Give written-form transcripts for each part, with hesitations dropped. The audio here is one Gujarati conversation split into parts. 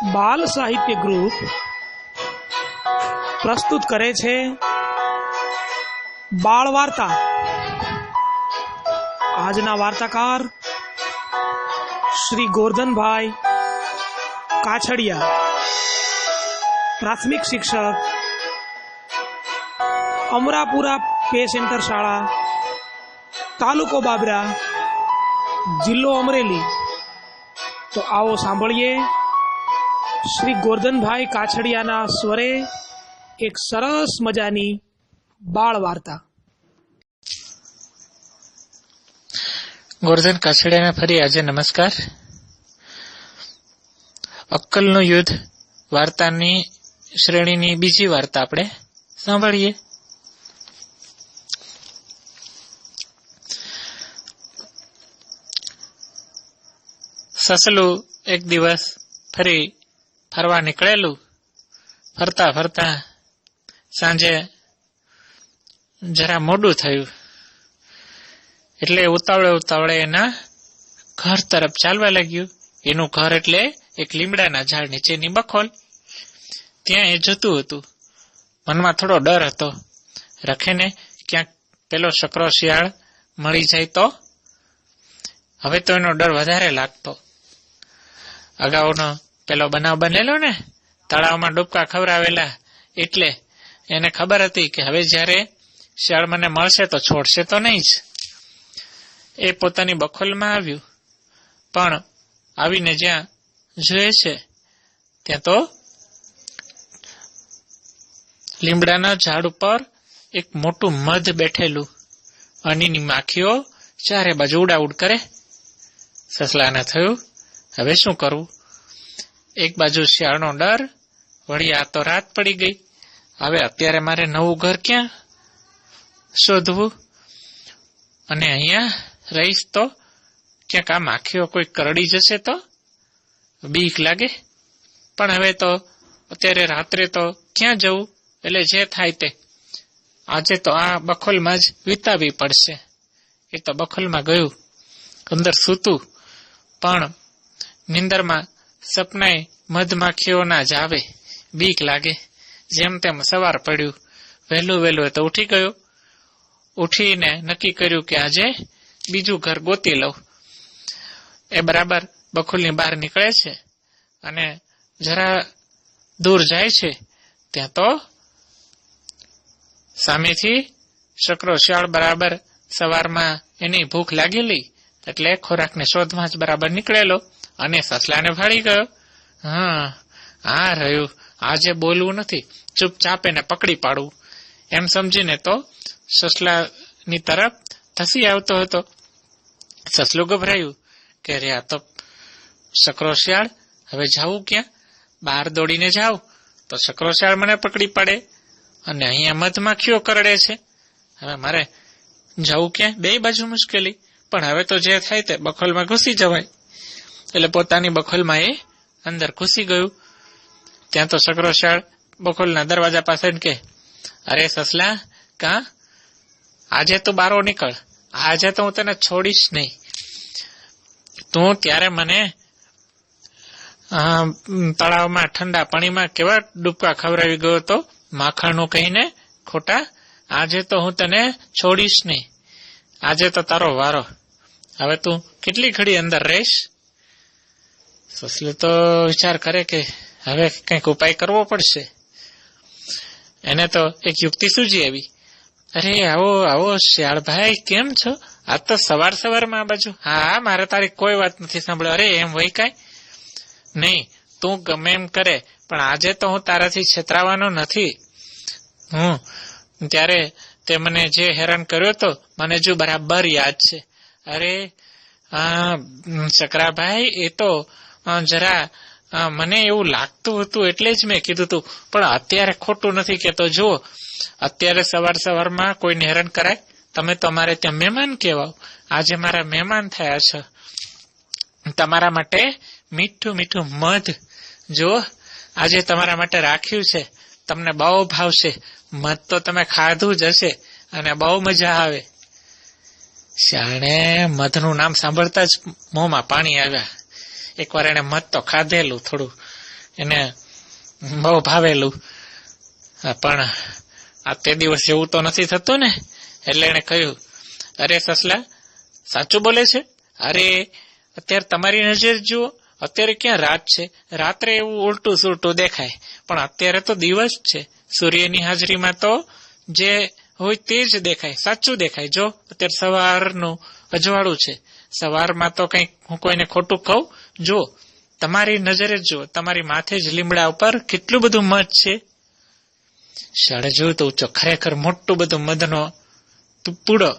બાલ સાહિત્ય ગ્રુપ પ્રસ્તુત કરે છે બાળ વાર્તા। આજના વાર્તાકાર શ્રી ગોરધનભાઈ કાછડિયા, પ્રાથમિક શિક્ષક, અમરાપુરા પે સેન્ટર શાળા, તાલુકો બાબરા, જિલ્લો અમરેલી। તો આવો સાંભળીએ શ્રી ગોરધનભાઈ કાછડિયાના સ્વરે એક સરસ મજાની બાળ વાર્તા। ગોરધન કાછડિયાને ફરી આજે નમસ્કાર। અક્કલનું યુદ્ધ વાર્તાની શ્રેણીની બીજી વાર્તા આપણે સાંભળીએ। સસલું એક દિવસ ફરી ફરવા નીકળેલું। ફરતા ફરતા સાંજે જરા મોડું થયું એટલે ઉતાવળે એના ઘર તરફ ચાલવા લાગ્યું। એનું ઘર એટલે એક લીમડાના ઝાડ નીચેની બખોલ। ત્યાં એ જતું હતું। મનમાં થોડો ડર હતો, રખેને ક્યાંક પેલો શકરો શિયાળ મળી જાય તો। હવે તો એનો ડર વધારે લાગતો। અગાઉનો પેલો બનાવ બનેલો ને, તળાવમાં ડૂબકા ખવડાવેલા, એટલે એને ખબર હતી કે હવે જયારે શિયાળ મને મળશે તો છોડશે તો નહીં જ। એ પોતાની બખોલમાં આવ્યું, પણ આવીને જ્યાં જોઈએ છે ત્યાં તો લીમડાના ઝાડ ઉપર એક મોટું મધ બેઠેલું, અને એની માખીઓ ચારે બાજુ ઉડાઉડ કરે। સસલાને થયું હવે શું કરવું? એક બાજુ શિયાળનો ડર, વળી આ તો રાત પડી ગઈ। હવે અત્યારે મારે નવું ઘર ક્યાં શોધવું? અને અહીંયા રહીશ તો ક્યાંક આ માખીઓ કોઈ કરડી જશે તો બીક લાગે। પણ હવે તો અત્યારે રાત્રે તો ક્યાં જવું? એટલે જે થાય તે આજે તો આ બખોલમાં જ વિતાવવી પડશે। એ તો બખોલમાં ગયું, અંદર સૂતું, પણ નિંદરમાં સપનાએ મધમાખીઓના જ આવે, બીક લાગે। જેમ તેમ સવાર પડ્યું, વહેલું તો ઉઠી ગયો। ઉઠીને નક્કી કર્યું કે આજે બીજું ઘર ગોતી લઉં। એ બરાબર બખોલની બહાર નીકળે છે અને જરા દૂર જાય છે ત્યાં તો સામેથી શકરો શિયાળ બરાબર સવારમાં એની ભૂખ લાગેલી એટલે ખોરાકને શોધમાં જ બરાબર નીકળેલો અને સસલાને ભાળી ગયો। આ રહ્યું, આજે બોલવું નથી, ચૂપચાપ એને પકડી પાડવું, એમ સમજીને તો સસલાની તરફ ધસી આવતો હતો। સસલું ગભરાયું કે રે આ તો શકરો શિયાળ, હવે જાવું ક્યાં? બહાર દોડીને જાવ તો શકરો શિયાળ મને પકડી પાડે અને અહીંયા મધમાખીઓ કરડે છે। હવે મારે જવું ક્યાં? બે બાજુ મુશ્કેલી। પણ હવે તો જે થાય તે બખોલમાં ઘૂસી જવાય। એટલે પોતાની બખોલમાં એ અંદર ઘૂસી ગયું। ત્યાં તો શકરો શિયાળ બખોલના દરવાજા પાસે કે, અરે સસલા, કાં આજે તું બારો નીકળ, આજે તો હું તને છોડીશ નહીં। તું ત્યારે મને તળાવમાં ઠંડા પાણીમાં કેવા ડૂબકા ખવડાવી ગયો હતો માખણનું કહીને ખોટા। આજે તો હું તને છોડીશ નહીં, આજે તો તારો વારો। હવે તું કેટલી ઘડી અંદર રહીશ? સસલું તો વિચાર કરે કે હવે કંઈક ઉપાય કરવો પડશે। એને તો એક યુક્તિ સૂજી આવી। અરે આવો શિયાળભાઈ, કેમ છો? આ તો સવારમાં આ બાજુ? હા, મારે તારી કોઈ વાત નથી સાંભળ્યો। અરે એમ હોય કાંઈ નહીં, તું ગમે એમ કરે, પણ આજે તો હું તારાથી છેતરાવાનો નથી। ત્યારે તે મને જે હેરાન કર્યો તો મને જો બરાબર યાદ છે। અરે શકરાભાઈ, એ તો જરા મને એવું લાગતું હતું એટલે જ મેં કીધું તું, પણ અત્યારે ખોટું નથી કેતો। જુઓ, અત્યારે સવારમાં કોઈને હેરાન કરાય? તમે તો અમારે ત્યાં મહેમાન કહેવાઓ, આજે મારા મહેમાન થયા છો। તમારા માટે મીઠું મધ જુઓ આજે તમારા માટે રાખ્યું છે, તમને બહુ ભાવશે। મધ તો તમે ખાધું જ હશે અને બહુ મજા આવે। શિયાળને મધનું નામ સાંભળતા જ મોંમાં પાણી આવ્યા। એકવાર એને મધ તો ખાધેલું, થોડું એને બહુ ભાવેલું. પણ આ તે દિવસ એવું તો નથી થતું ને, એટલે એને કહ્યું, અરે સસલા, સાચું બોલે છે? અરે અત્યારે તમારી નજર જુઓ, અત્યારે ક્યાં રાત છે? રાત્રે એવું ઉલટું સુલટું દેખાય, પણ અત્યારે તો દિવસ છે. સૂર્યની હાજરીમાં તો જે હોય તે જ દેખાય, સાચું દેખાય. જો અત્યારે સવારનું અજવાળું છે, સવારમાં તો કઈક હું કોઈને ખોટું કહું? જો તમારી નજરે જ જુઓ, તમારી માથે જ લીમડા ઉપર કેટલું બધું મધ છે. શાળે જોયું તો ઊંચો ખરેખર મોટું બધું મધનો પૂડો.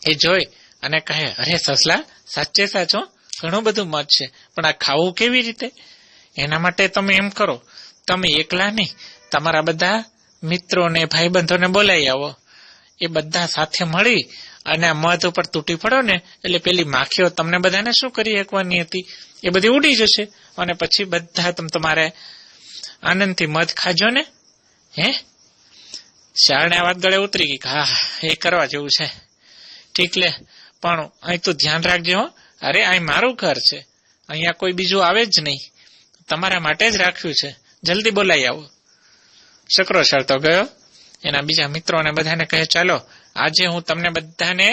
એ જોઈ અને કહે, અરે સસલા, સાચે સાચો ઘણું બધું મધ છે, પણ આ ખાવું કેવી રીતે? એના માટે તમે એમ કરો, તમે એકલા નહીં, તમારા બધા મિત્રોને ભાઈબંધોને બોલાવી આવો. એ બધા સાથે મળી અને આ મધ ઉપર તૂટી પડો ને, એટલે પેલી માખીઓ તમને બધાને શું કરી શકવાની હતી એ બધી ઉડી જશે, અને પછી બધા તમારે આનંદથી મધ ખાજો ને. હે, શાળને આ વાત ગળે ઉતરી ગઈ. હા, એ કરવા જેવું છે. ઠીક લે, પણ અહીં તું ધ્યાન રાખજે હો. અરે અહીં મારું ઘર છે, અહીંયા કોઈ બીજું આવે જ નહીં, તમારા માટે જ રાખ્યું છે. જલ્દી બોલાવી આવો. શકરો તો ગયો, એના બીજા મિત્રોને બધાને કહે, ચાલો આજે હું તમને બધાને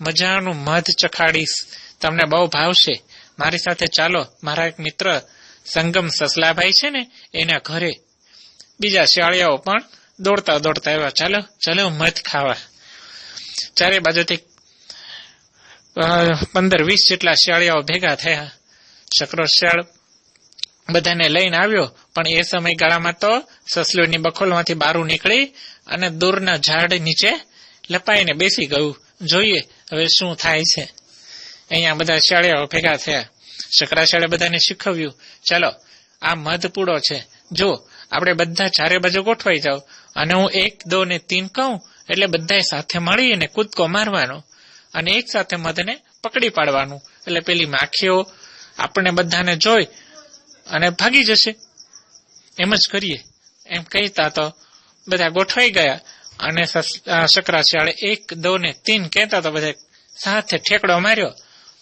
મજાનું મધ ચખાડીશ, તમને બહુ ભાવશે. મારી સાથે ચાલો, મારા એક મિત્ર સંગમ સસલાભાઈ છે ને, એના ઘરે. બીજા શિયાળિયાઓ પણ દોડતા દોડતા આવ્યા, ચાલો ચાલો મધ ખાવા. ચારે બાજુથી 15-20 જેટલા શિયાળિયાઓ ભેગા થયા. શકરો શિયાળ બધાને લઈને આવ્યો, પણ એ સમયગાળામાં તો સસલુની બખોલમાંથી બારું નીકળી અને દૂરના ઝાડ નીચે લપાઈને બેસી ગયું. જોઈએ હવે શું થાય છે. અહીંયા બધા શિયાળિયાઓ ભેગા થયા. શકરાશિયાળે બધાને શીખવ્યું, ચાલો આ મધ પૂડો છે, જો આપણે બધા ચારે બાજુ ગોઠવાઈ જાવ, અને હું 1, 2 ને 3 કહું એટલે બધાએ સાથે મળીને કૂદકો મારવાનો અને એક સાથે મધને પકડી પાડવાનું. એટલે પેલી માખીઓ આપણે બધાને જોઈ અને ભાગી જશે. એમ જ કરીએ. એમ કહેતા તો બધા ગોઠવાઈ ગયા, અને શકરાશિયાળે 1, 2 ને 3 કહેતા તો બધા સાથે ઠેકડો માર્યો.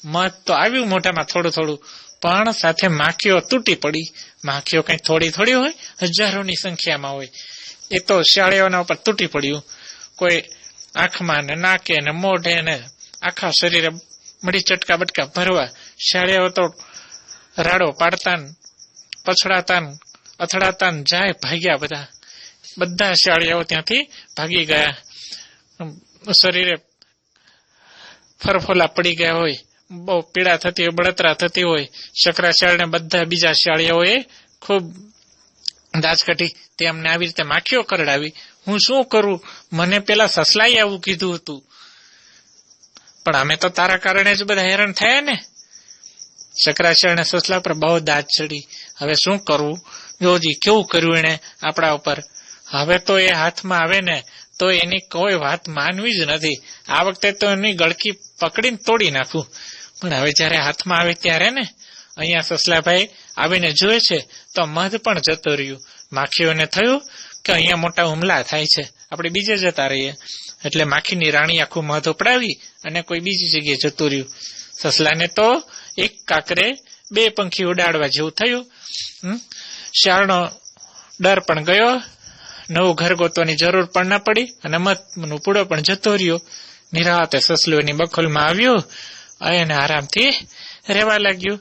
મધ તો આવ્યું મોઢામાં થોડું થોડું, પણ સાથે માખીઓ તૂટી પડી. માખીઓ કઈ થોડી થોડી હોય, હજારોની સંખ્યામાં હોય. એ તો શિયાળીઓના ઉપર તૂટી પડ્યું. કોઈ આંખમાં ને નાકે ને મોઢે ને આખા શરીરે મળી ચટકા બટકા ભરવા. શિયાળીઓ તો રાડો પાડતા પછડાતા અથડાતા જાય, ભાગ્યા બધા. બધા શિયાળીઓ ત્યાંથી ભાગી ગયા. શરીરે ફરફોલા પડી ગયા હોય, બહુ પીડા થતી હોય, બળતરા થતી હોય. શકરાશિયાળને બધા બીજા શિયાળીઓએ ખૂબ દાજકાઠી, તે અમને આવી રીતે માખીઓ કરડાવી. હું શું કરું? મને પેલા સસલાએ આવું કીધું હતું, પણ અમે તો તારા કારણે જ બધા હેરાન થયા ને. શકરાશિયાળને સસલા પર બહુ દાજ ચડી. હવે શું કરવું? જોજી કેવું કર્યું એને આપણા ઉપર. હવે તો એ હાથમાં આવે ને તો એની કોઈ વાત માનવી જ નથી. આ વખતે તો એની ગળકી પકડીને તોડી નાખું. પણ હવે જયારે હાથમાં આવે ત્યારે ને, અહીંયા સસલાભાઈ આવીને જોયે છે તો મધ પણ જતો રહ્યું. માખીઓને થયું કે અહીંયા મોટા હુમલા થાય છે, આપણે બીજે જતા રહીએ. એટલે માખીની રાણી આખું મધ ઉપડાવી અને કોઈ બીજી જગ્યાએ જતું રહ્યું. સસલાને તો એક કાકરે 2 પંખી ઉડાડવા જેવું થયું. શિયાળનો ડર પણ ગયો, નવું ઘર ગોતવાની જરૂર પણ ના પડી, અને મધનો પૂડો પણ જતો રહ્યો. નિરાતે સસલુની બખોલમાં આવ્યું અને આરામથી રહેવા લાગ્યું.